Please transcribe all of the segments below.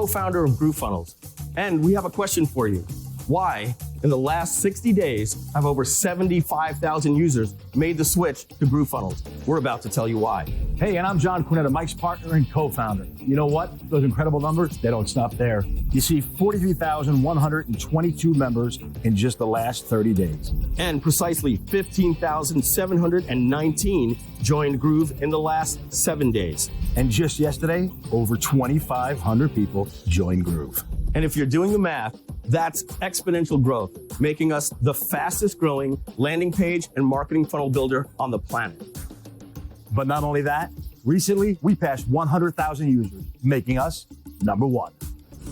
co-founder of GrooveFunnels. And we have a question for you. Why, in the last 60 days, have over 75,000 users made the switch to GrooveFunnels? We're about to tell you why. Hey, and I'm John Quinetta, Mike's partner and co-founder. You know what? Those incredible numbers, they don't stop there. You see 43,122 members in just the last 30 days. And precisely 15,719 joined Groove in the last 7 days. And just yesterday, over 2,500 people joined Groove. And if you're doing the math, that's exponential growth, making us the fastest growing landing page and marketing funnel builder on the planet. But not only that, recently we passed 100,000 users, making us number one,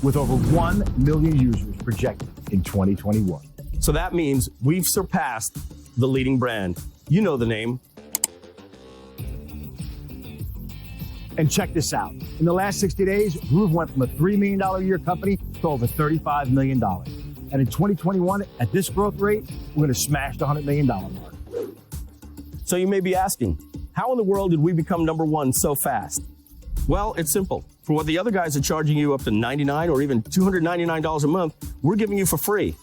with over 1 million users projected in 2021. So that means we've surpassed the leading brand. You know the name. And check this out. In the last 60 days, Groove went from a $3 million a year company to over $35 million. And in 2021, at this growth rate, we're going to smash the $100 million mark. So you may be asking, how in the world did we become number one so fast? Well, it's simple. For what the other guys are charging you up to $99 or even $299 a month, we're giving you for free.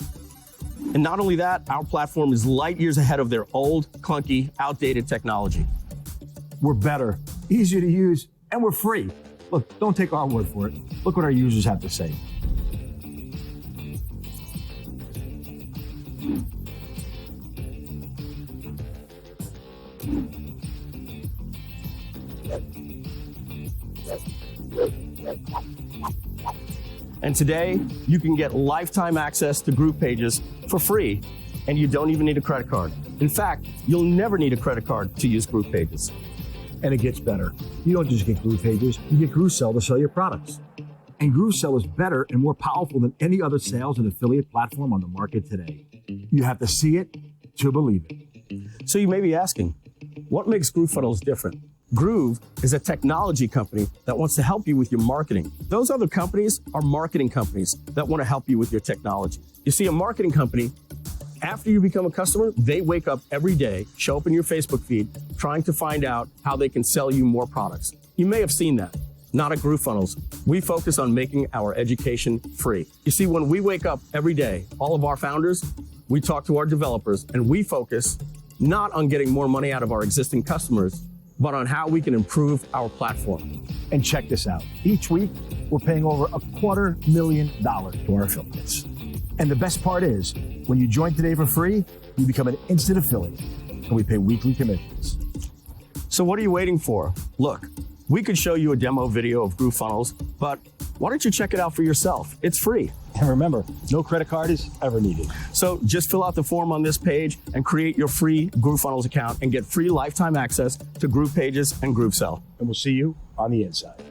And not only that, our platform is light years ahead of their old, clunky, outdated technology. We're better, easier to use, and we're free. Look, don't take our word for it. Look what our users have to say. And today, you can get lifetime access to Groove pages for free, and you don't even need a credit card. In fact, you'll never need a credit card to use Groove pages. And it gets better. You don't just get Groove pages, you get GrooveSell to sell your products. And GrooveSell is better and more powerful than any other sales and affiliate platform on the market today. You have to see it to believe it. So you may be asking, what makes GrooveFunnels different? Groove is a technology company that wants to help you with your marketing. Those other companies are marketing companies that want to help you with your technology. You see, a marketing company, after you become a customer, they wake up every day, show up in your Facebook feed, trying to find out how they can sell you more products. You may have seen that. Not at GrooveFunnels. We focus on making our education free. You see, when we wake up every day, all of our founders, we talk to our developers, and we focus not on getting more money out of our existing customers, but on how we can improve our platform. And check this out. Each week, we're paying over $250,000 to our affiliates. And the best part is, when you join today for free, you become an instant affiliate, and we pay weekly commissions. So what are you waiting for? Look, we could show you a demo video of GrooveFunnels, but why don't you check it out for yourself? It's free. And remember, no credit card is ever needed. So just fill out the form on this page and create your free GrooveFunnels account and get free lifetime access to Groove pages and GrooveSell. And we'll see you on the inside.